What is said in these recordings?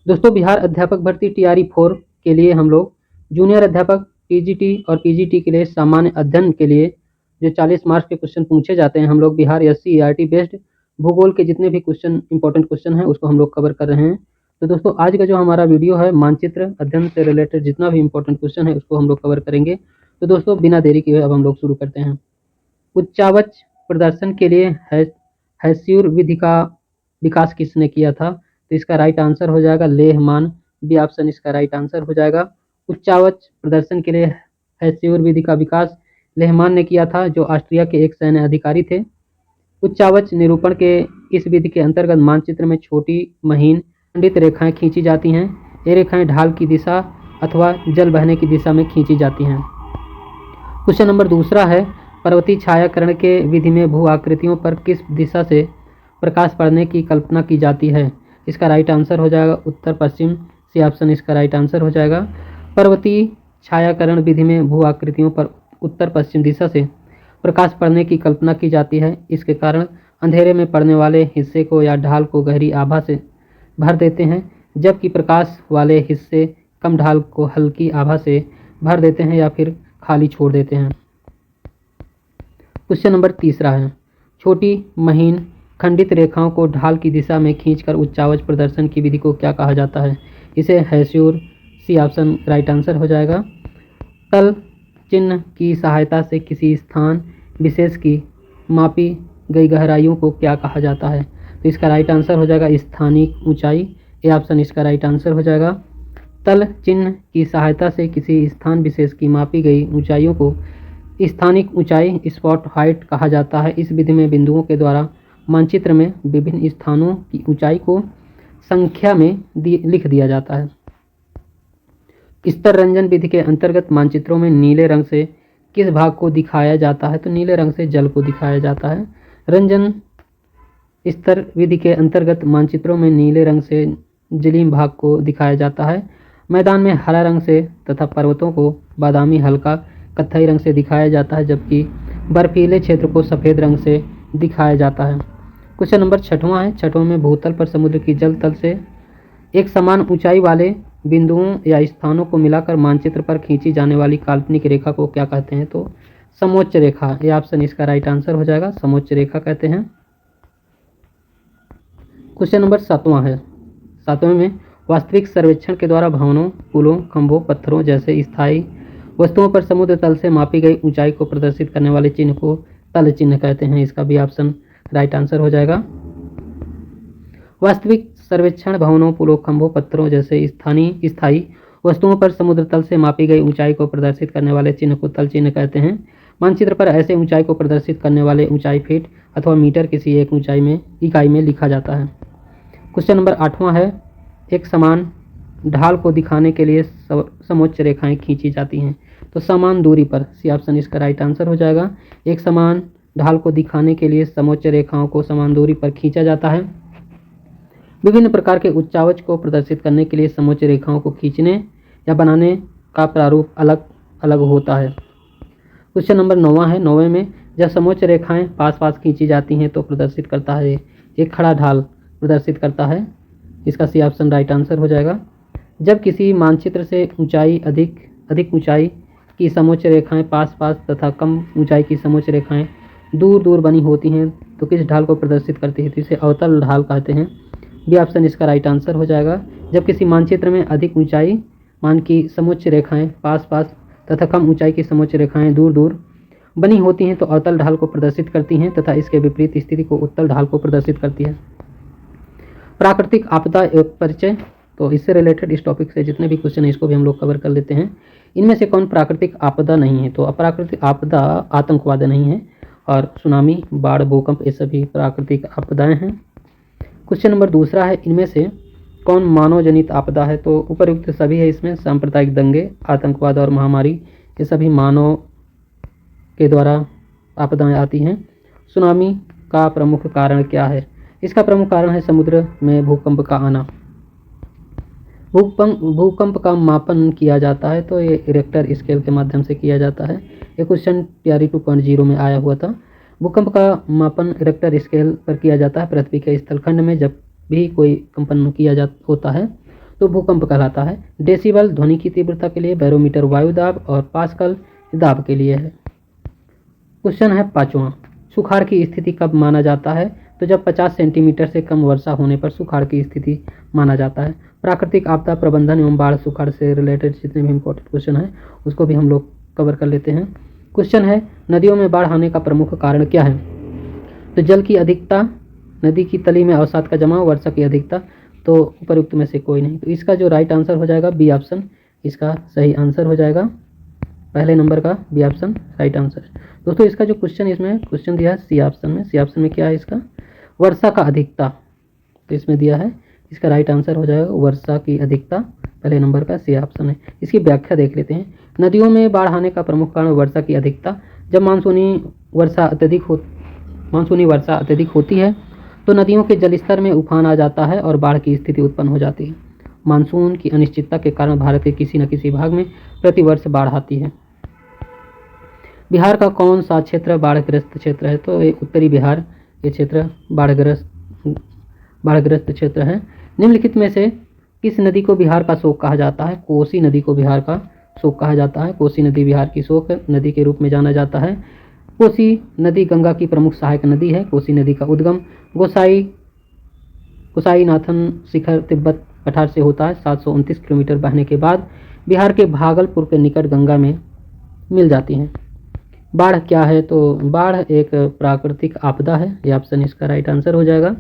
दोस्तों बिहार अध्यापक भर्ती टीआरई 4 के लिए हम लोग जूनियर अध्यापक पीजीटी और पीजीटी के लिए सामान्य अध्ययन के लिए जो 40 मार्क्स के क्वेश्चन पूछे जाते हैं, हम लोग बिहार एससी ईआरटी बेस्ड भूगोल के जितने भी क्वेश्चन इंपॉर्टेंट क्वेश्चन हैं उसको हम लोग कवर कर रहे हैं। तो दोस्तों आज का जो हमारा वीडियो है मानचित्र अध्ययन से रिलेटेड जितना भी इंपॉर्टेंट क्वेश्चन है उसको हम लोग कवर करेंगे। तो दोस्तों बिना देरी किए अब हम लोग शुरू करते हैं। उच्चावच प्रदर्शन के लिए हैस्यूर विधि का विकास किसने किया था? तो इसका राइट आंसर हो जाएगा लेहमान। बी ऑप्शन इसका राइट आंसर हो जाएगा। उच्चावच प्रदर्शन के लिए हैस्यूर विधि का विकास लेहमान ने किया था, जो ऑस्ट्रिया के एक सैन्य अधिकारी थे। उच्चावच निरूपण के इस विधि के अंतर्गत मानचित्र में छोटी महीन खंडित रेखाएं खींची जाती हैं। ये रेखाएं ढाल की दिशा अथवा जल बहने की दिशा में खींची जाती हैं। क्वेश्चन नंबर दूसरा है, पर्वतीय छायाकरण के विधि में भू आकृतियों पर किस दिशा से प्रकाश पड़ने की कल्पना की जाती है? इसका राइट आंसर हो जाएगा उत्तर पश्चिम। सी ऑप्शन इसका राइट आंसर हो जाएगा। पर्वतीय छायाकरण विधि में भू आकृतियों पर उत्तर पश्चिम दिशा से प्रकाश पड़ने की कल्पना की जाती है। इसके कारण अंधेरे में पड़ने वाले हिस्से को या ढाल को गहरी आभा से भर देते हैं, जबकि प्रकाश वाले हिस्से कम ढाल को हल्की आभा से भर देते हैं या फिर खाली छोड़ देते हैं। क्वेश्चन नंबर तीसरा है, छोटी महीन खंडित रेखाओं को ढाल की दिशा में खींचकर उच्चावच प्रदर्शन की विधि को क्या कहा जाता है? इसे हैस्यूर। सी ऑप्शन राइट आंसर हो जाएगा। तल चिन्ह की सहायता से किसी स्थान विशेष की मापी गई गहराइयों को क्या कहा जाता है? तो इसका राइट आंसर हो जाएगा स्थानिक ऊंचाई। ए ऑप्शन इसका राइट आंसर हो जाएगा। तल चिन्ह की सहायता से किसी स्थान विशेष की मापी गई ऊंचाइयों को स्थानिक ऊंचाई स्पॉट हाइट कहा जाता है। इस विधि में बिंदुओं के द्वारा मानचित्र में विभिन्न स्थानों की ऊंचाई को संख्या में लिख दिया जाता है। स्तर रंजन विधि के अंतर्गत मानचित्रों में नीले रंग से किस भाग को दिखाया जाता है? तो नीले रंग से जल को दिखाया जाता है। रंजन स्तर विधि के अंतर्गत मानचित्रों में नीले रंग से जलीय भाग को दिखाया जाता है। मैदान में हरा रंग से तथा पर्वतों को बादामी हल्का कत्थई रंग से दिखाया जाता है, जबकि बर्फीले क्षेत्र को सफ़ेद रंग से दिखाया जाता है। क्वेश्चन नंबर छठवां है, छठवां में भूतल पर समुद्र की जल तल से एक समान ऊंचाई वाले बिंदुओं या स्थानों को मिलाकर मानचित्र पर खींची जाने वाली काल्पनिक रेखा को क्या कहते हैं? तो समोच्च रेखा। ये ऑप्शन इसका राइट आंसर हो जाएगा, समोच्च रेखा कहते हैं। क्वेश्चन नंबर सातवां है, सातवें में वास्तविक सर्वेक्षण के द्वारा भवनों, पुलों, खंभों, पत्थरों जैसे स्थायी वस्तुओं पर समुद्र तल से मापी गई ऊंचाई को प्रदर्शित करने वाले चिन्ह को तल चिन्ह कहते हैं। इसका भी ऑप्शन राइट आंसर हो जाएगा। वास्तविक सर्वेक्षण भवनों, पुलों, खंभों, पत्थरों जैसे स्थायी वस्तुओं पर समुद्र तल से मापी गई ऊंचाई को प्रदर्शित करने वाले चिन्ह को तल चिन्ह कहते हैं। मानचित्र पर ऐसे ऊंचाई को प्रदर्शित करने वाले ऊंचाई फीट अथवा मीटर किसी एक इकाई में लिखा जाता है। क्वेश्चन नंबर आठवां है, एक समान ढाल को दिखाने के लिए समोच्च रेखाएं खींची जाती हैं। तो समान दूरी पर। सी ऑप्शन इसका राइट आंसर हो जाएगा। एक समान ढाल को दिखाने के लिए समोच्च रेखाओं को समान दूरी पर खींचा जाता है। विभिन्न प्रकार के उच्चावच को प्रदर्शित करने के लिए समोच्च रेखाओं को खींचने या बनाने का प्रारूप अलग अलग होता है। क्वेश्चन नंबर 9 है, 9वें में जब समोच्च रेखाएं पास पास खींची जाती हैं तो प्रदर्शित करता है एक खड़ा ढाल प्रदर्शित करता है। इसका सी ऑप्शन राइट आंसर हो जाएगा। जब किसी मानचित्र से अधिक ऊंचाई की समोच्च रेखाएं पास पास तथा कम ऊंचाई की समोच्च रेखाएं दूर दूर बनी होती हैं तो किस ढाल को प्रदर्शित करती है? तो इसे अवतल ढाल कहते हैं। बी ऑप्शन इसका राइट आंसर हो जाएगा। जब किसी मानचित्र में अधिक ऊंचाई मान की समोच्च रेखाएं पास पास तथा कम ऊंचाई की समोच्च रेखाएं दूर दूर बनी होती हैं तो अवतल ढाल को प्रदर्शित करती हैं तथा इसके विपरीत स्थिति को उत्तल ढाल को प्रदर्शित करती है। प्राकृतिक आपदा परिचय। तो इससे रिलेटेड इस टॉपिक से जितने भी क्वेश्चन है इसको भी हम लोग कवर कर लेते हैं। इनमें से कौन प्राकृतिक आपदा नहीं है? तो अप्राकृतिक आपदा आतंकवाद नहीं है, और सुनामी, बाढ़, भूकंप ये सभी प्राकृतिक आपदाएं हैं। क्वेश्चन नंबर दूसरा है, इनमें से कौन मानव जनित आपदा है? तो उपयुक्त सभी है इसमें। सांप्रदायिक दंगे, आतंकवाद और महामारी ये सभी मानव के द्वारा आपदाएं आती हैं। सुनामी का प्रमुख कारण क्या है? इसका प्रमुख कारण है समुद्र में भूकंप का आना। भूकंप का मापन किया जाता है तो ये रिक्टर स्केल के माध्यम से किया जाता है। ये क्वेश्चन टीआरई 2.0 में आया हुआ था। भूकंप का मापन रिक्टर स्केल पर किया जाता है पृथ्वी के स्थलखंड में। जब भी कोई कंपन किया होता है तो भूकंप कहलाता है। डेसिबल ध्वनि की तीव्रता के लिए, बैरोमीटर वायु दाब और पास्कल दाब के लिए है। क्वेश्चन है 5वां, सुखाड़ की स्थिति कब माना जाता है? तो जब 50 सेंटीमीटर से कम वर्षा होने पर सुखाड़ की स्थिति माना जाता है। प्राकृतिक आपदा प्रबंधन एवं बाढ़ सुखाड़ से रिलेटेड जितने भी इंपॉर्टेंट क्वेश्चन है उसको भी हम लोग कवर कर लेते हैं। क्वेश्चन है, नदियों में बाढ़ आने का प्रमुख कारण क्या है? तो जल की अधिकता, नदी की तली में अवसाद का जमाव, वर्षा की अधिकता। तो उपयुक्त में से कोई नहीं। तो इसका जो राइट आंसर हो जाएगा बी ऑप्शन, इसका सही आंसर हो जाएगा। पहले नंबर का बी ऑप्शन राइट आंसर। दोस्तों इसका जो क्वेश्चन इसमें क्वेश्चन दिया है सी ऑप्शन में, सी ऑप्शन में क्या है इसका? वर्षा का अधिकता, तो इसमें दिया है, इसका राइट आंसर हो जाएगा वर्षा की अधिकता, पहले नंबर का सी ऑप्शन है। इसकी व्याख्या देख लेते हैं। नदियों में बाढ़ आने का प्रमुख कारण वर्षा की अधिकता। जब मानसूनी वर्षा अत्यधिक होती है तो नदियों के जलस्तर में उफान आ जाता है और बाढ़ की स्थिति उत्पन्न हो जाती है। मानसून की अनिश्चितता के कारण भारत के किसी न किसी भाग में प्रतिवर्ष बाढ़ आती है। बिहार का कौन सा क्षेत्र बाढ़ग्रस्त क्षेत्र है? तो ये उत्तरी बिहार ये क्षेत्र बाढ़ग्रस्त क्षेत्र है। निम्नलिखित में से किस नदी को बिहार का शोक कहा जाता है? कोसी नदी को बिहार का शोक कहा जाता है। कोसी नदी बिहार की शोक नदी के रूप में जाना जाता है। कोसी नदी गंगा की प्रमुख सहायक नदी है। कोसी नदी का उद्गम गोसाईनाथन शिखर तिब्बत पठार से होता है। 729 किलोमीटर बहने के बाद बिहार के भागलपुर के निकट गंगा में मिल जाती हैं। बाढ़ क्या है? तो बाढ़ एक प्राकृतिक आपदा है, ये ऑप्शन इसका राइट आंसर हो जाएगा।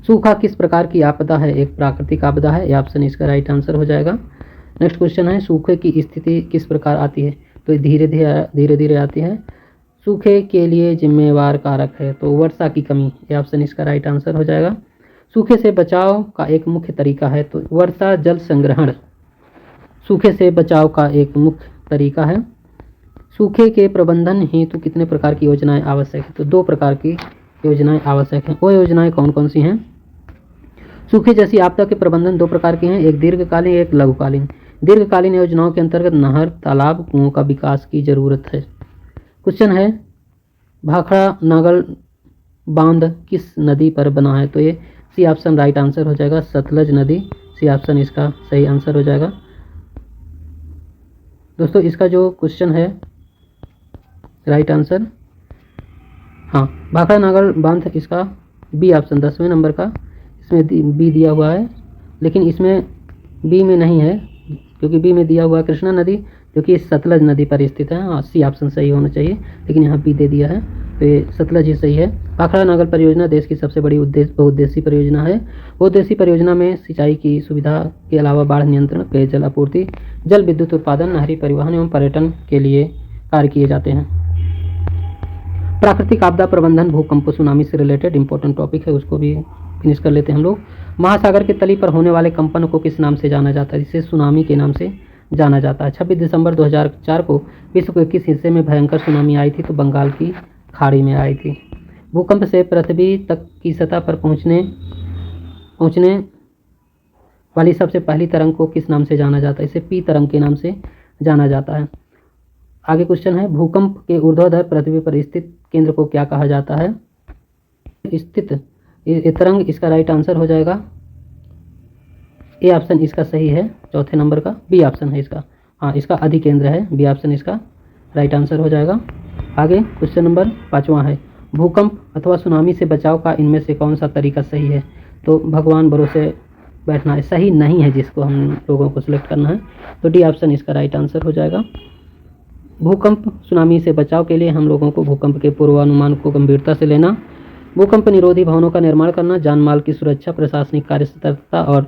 सूखा किस प्रकार की आपदा है? एक प्राकृतिक आपदा है, ये ऑप्शन इसका राइट आंसर हो जाएगा। नेक्स्ट क्वेश्चन है, सूखे की स्थिति किस प्रकार आती है? तो धीरे धीरे आती है। सूखे के लिए जिम्मेवार कारक है, तो वर्षा की कमी, ये ऑप्शन इसका राइट आंसर हो जाएगा। सूखे से बचाव का एक मुख्य तरीका है, तो वर्षा जल संग्रहण सूखे से बचाव का एक मुख्य तरीका है। सूखे के प्रबंधन हेतु कितने प्रकार की योजनाएं आवश्यक है? तो 2 प्रकार की योजनाएं आवश्यक हैं। वो योजनाएं कौन कौन सी हैं? सूखे जैसी आपदा के प्रबंधन 2 प्रकार के हैं, एक दीर्घकालीन एक लघुकालीन। दीर्घकालीन योजनाओं के अंतर्गत नहर, तालाब, कुओं का विकास की जरूरत है। क्वेश्चन है, भाखड़ा नागल बांध किस नदी पर बना है? तो ये सी ऑप्शन राइट आंसर हो जाएगा, सतलज नदी, सी ऑप्शन इसका सही आंसर हो जाएगा। दोस्तों इसका जो क्वेश्चन है राइट आंसर, हाँ, भाखड़ा नागल बांध इसका बी ऑप्शन 10वें नंबर का, इसमें बी दिया हुआ है, लेकिन इसमें बी में नहीं है क्योंकि बी में दिया हुआ है कृष्णा नदी जो कि सतलज नदी पर स्थित है। हाँ, सी ऑप्शन सही होना चाहिए, लेकिन यहाँ बी दे दिया है, तो ये सतलज ही सही है। भाखड़ा नागल परियोजना देश की सबसे बड़ी बहुउद्देशीय परियोजना है। बहुउद्देशीय परियोजना में सिंचाई की सुविधा के अलावा बाढ़ नियंत्रण, पेयजल आपूर्ति, जल विद्युत उत्पादन, नहरी परिवहन एवं पर्यटन के लिए कार्य किए जाते हैं। प्राकृतिक आपदा प्रबंधन, भूकंप, सुनामी से रिलेटेड इंपॉर्टेंट टॉपिक है, उसको भी फिनिश कर लेते हैं हम लोग। महासागर के तली पर होने वाले कंपन को किस नाम से जाना जाता है? जिसे सुनामी के नाम से जाना जाता है। 26 दिसंबर 2004 को विश्व के किस हिस्से में भयंकर सुनामी आई थी? तो बंगाल की खाड़ी में आई थी। भूकंप से पृथ्वी तक की सतह पर पहुंचने वाली सबसे पहली तरंग को किस नाम से जाना जाता है? इसे पी तरंग के नाम से जाना जाता है। आगे क्वेश्चन है, भूकंप के ऊर्ध्वाधर पृथ्वी पर स्थित केंद्र को क्या कहा जाता है? स्थित तरंग इसका राइट आंसर हो जाएगा, ए ऑप्शन इसका सही है, चौथे नंबर का बी ऑप्शन है इसका, हाँ इसका अधिकेंद्र है, बी ऑप्शन इसका राइट आंसर हो जाएगा। आगे क्वेश्चन नंबर 5वां है, भूकंप अथवा सुनामी से बचाव का इनमें से कौन सा तरीका सही है? तो भगवान भरोसे बैठना है, सही नहीं है, जिसको हम लोगों को सिलेक्ट करना है, तो डी ऑप्शन इसका राइट आंसर हो जाएगा। भूकंप सुनामी से बचाव के लिए हम लोगों को भूकंप के पूर्वानुमान को गंभीरता से लेना, भूकंप निरोधी भवनों का निर्माण करना, जानमाल की सुरक्षा, प्रशासनिक कार्य सतर्कता और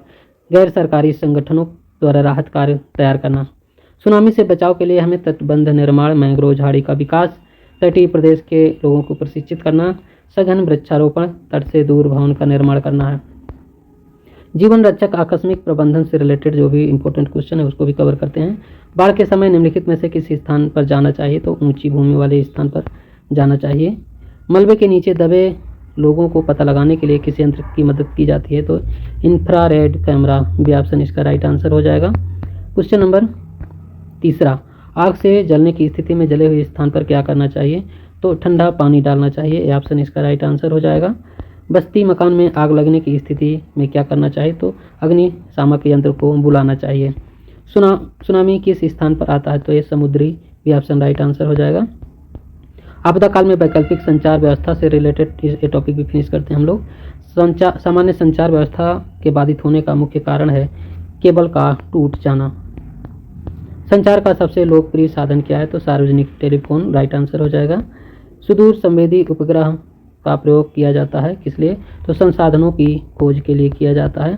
गैर सरकारी संगठनों द्वारा राहत कार्य तैयार करना। सुनामी से बचाव के लिए हमें तटबंध निर्माण, मैंग्रोव झाड़ी का विकास, तटीय प्रदेश के लोगों को प्रशिक्षित करना, सघन वृक्षारोपण, तट से दूर भवन का निर्माण करना है। जीवन रक्षक आकस्मिक प्रबंधन से रिलेटेड जो भी इंपॉर्टेंट क्वेश्चन है उसको भी कवर करते हैं। बाढ़ के समय निम्नलिखित में से किस स्थान पर जाना चाहिए? तो ऊंची भूमि वाले स्थान पर जाना चाहिए। मलबे के नीचे दबे लोगों को पता लगाने के लिए किस यंत्र की मदद की जाती है? तो इंफ्रारेड कैमरा, बी ऑप्शन इसका राइट आंसर हो जाएगा। क्वेश्चन नंबर 3, आग से जलने की स्थिति में जले हुए स्थान पर क्या करना चाहिए? तो ठंडा पानी डालना चाहिए, ए ऑप्शन इसका राइट आंसर हो जाएगा। बस्ती मकान में आग लगने की स्थिति में क्या करना चाहिए? तो अग्निशामक यंत्र को बुलाना चाहिए। सुनामी किस स्थान पर आता है? तो ये समुद्री भी ऑप्शन राइट आंसर हो जाएगा। आपदा काल में वैकल्पिक संचार व्यवस्था से रिलेटेड ये टॉपिक भी फिनिश करते हैं हम लोग। सामान्य संचार व्यवस्था के बाधित होने का मुख्य कारण है केबल का टूट जाना। संचार का सबसे लोकप्रिय साधन क्या है? तो सार्वजनिक टेलीफोन राइट आंसर हो जाएगा। सुदूर संवेदी उपग्रह का प्रयोग किया जाता है किस लिए? तो संसाधनों की खोज के लिए किया जाता है।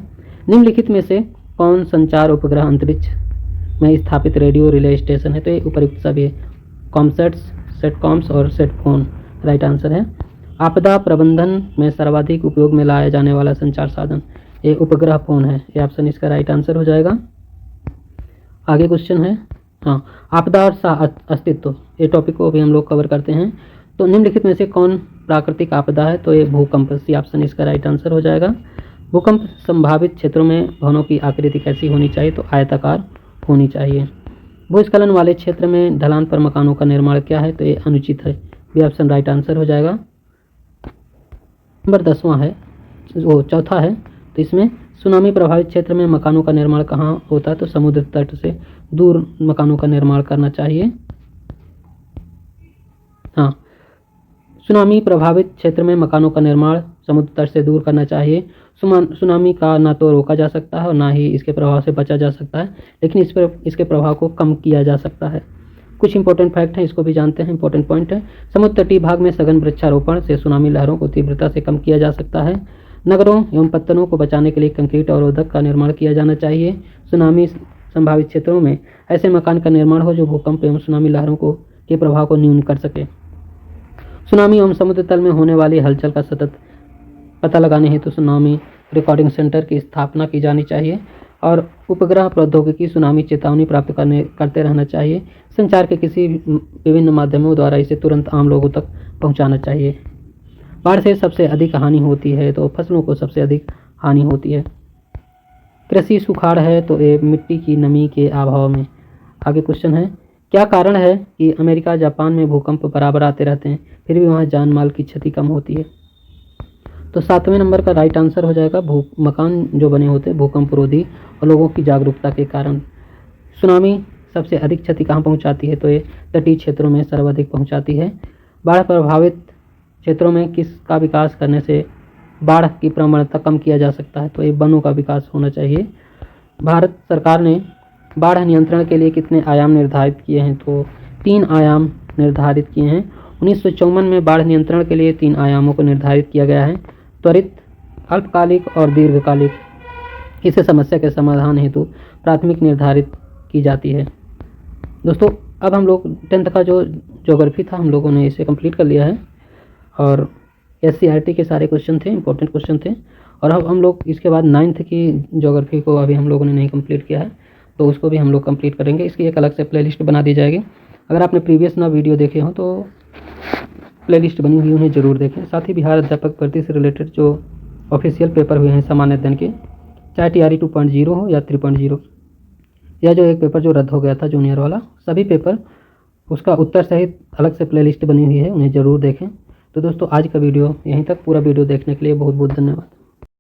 निम्नलिखित में से कौन संचार उपग्रह अंतरिक्ष में स्थापित रेडियो रिले स्टेशन है? तो ये उपयुक्त सभी है। कॉमसेट्स, सेटकॉम्स और सेटफोन राइट आंसर है। आपदा प्रबंधन में सर्वाधिक उपयोग में लाया जाने वाला संचार साधन ये उपग्रह फोन है। ये ऑप्शन इसका राइट आंसर हो जाएगा। आगे क्वेश्चन है, हाँ, आपदा और सह अस्तित्व, ये टॉपिक को भी हम लोग कवर करते हैं। तो निम्नलिखित में से कौन प्राकृतिक आपदा है? तो ये भूकंप, सी ऑप्शन इसका राइट आंसर हो जाएगा। भूकंप संभावित क्षेत्रों में भवनों की आकृति कैसी होनी चाहिए? तो आयताकार होनी चाहिए। भूस्खलन वाले क्षेत्र में ढलान पर मकानों का निर्माण क्या है? तो ये अनुचित है। बी ऑप्शन राइट आंसर हो जाएगा। नंबर 10वां है, वो चौथा है, तो इसमें सुनामी प्रभावित क्षेत्र में मकानों का निर्माण कहाँ होता है? तो समुद्र तट से दूर मकानों का निर्माण करना चाहिए। हाँ, सुनामी प्रभावित क्षेत्र में मकानों का निर्माण समुद्र तट से दूर करना चाहिए। सुनामी का ना तो रोका जा सकता है और ना ही इसके प्रभाव से बचा जा सकता है, लेकिन इसके प्रभाव को कम किया जा सकता है। कुछ इंपॉर्टेंट फैक्ट हैं, इसको भी जानते हैं। इंपॉर्टेंट पॉइंट है, समुद्र तटीय भाग में सघन वृक्षारोपण से सुनामी लहरों को तीव्रता से कम किया जा सकता है। नगरों एवं पत्तनों को बचाने के लिए कंक्रीट अवरोधक का निर्माण किया जाना चाहिए। सुनामी संभावित क्षेत्रों में ऐसे मकान का निर्माण हो जो भूकंप एवं सुनामी लहरों के प्रभाव को न्यून कर सके। सुनामी एवं समुद्र तल में होने वाली हलचल का सतत पता लगाने हेतु सुनामी रिकॉर्डिंग सेंटर की स्थापना की जानी चाहिए और उपग्रह प्रौद्योगिकी सुनामी चेतावनी प्राप्त करते रहना चाहिए। संचार के किसी विभिन्न माध्यमों द्वारा इसे तुरंत आम लोगों तक पहुंचाना चाहिए। बाढ़ से सबसे अधिक हानि होती है, तो फसलों को सबसे अधिक हानि होती है। कृषि सुखाड़ है, तो ये मिट्टी की नमी के अभाव में। आगे क्वेश्चन है, क्या कारण है कि अमेरिका जापान में भूकंप बराबर आते रहते हैं फिर भी वहाँ जान माल की क्षति कम होती है? तो 7वें नंबर का राइट आंसर हो जाएगा, मकान जो बने होते हैं भूकंप रोधी और लोगों की जागरूकता के कारण। सुनामी सबसे अधिक क्षति कहाँ पहुँचाती है? तो ये तटीय क्षेत्रों में सर्वाधिक पहुँचाती है। बाढ़ प्रभावित क्षेत्रों में किसका विकास करने से बाढ़ की प्रवणता कम किया जा सकता है? तो ये वनों का विकास होना चाहिए। भारत सरकार ने बाढ़ नियंत्रण के लिए कितने आयाम निर्धारित किए हैं? तो 3 आयाम निर्धारित किए हैं। 1954 में बाढ़ नियंत्रण के लिए 3 आयामों को निर्धारित किया गया है, त्वरित, अल्पकालिक और दीर्घकालिक। इस समस्या के समाधान हेतु प्राथमिक निर्धारित की जाती है। दोस्तों, अब हम लोग 10th का जो ज्योग्राफी था हम लोगों ने इसे कंप्लीट कर लिया है और SCERT के सारे क्वेश्चन थे, इंपॉर्टेंट क्वेश्चन थे। और अब हम लोग इसके बाद 9th की ज्योग्राफी को अभी हम लोगों ने नहीं कंप्लीट किया है, तो उसको भी हम लोग कंप्लीट करेंगे। इसकी एक अलग से प्लेलिस्ट बना दी जाएगी। अगर आपने प्रीवियस ना वीडियो देखे हो तो प्लेलिस्ट बनी हुई उन्हें ज़रूर देखें। साथ ही बिहार अध्यापक भर्ती से रिलेटेड जो ऑफिशियल पेपर हुए हैं सामान्य अध्ययन के, चाहे TRE 2.0 हो या 3.0, या जो एक पेपर जो रद्द हो गया था जूनियर वाला, सभी पेपर उसका उत्तर सहित अलग से प्लेलिस्ट बनी हुई है, उन्हें ज़रूर देखें। तो दोस्तों, आज का वीडियो यहीं तक। पूरा वीडियो देखने के लिए बहुत बहुत धन्यवाद।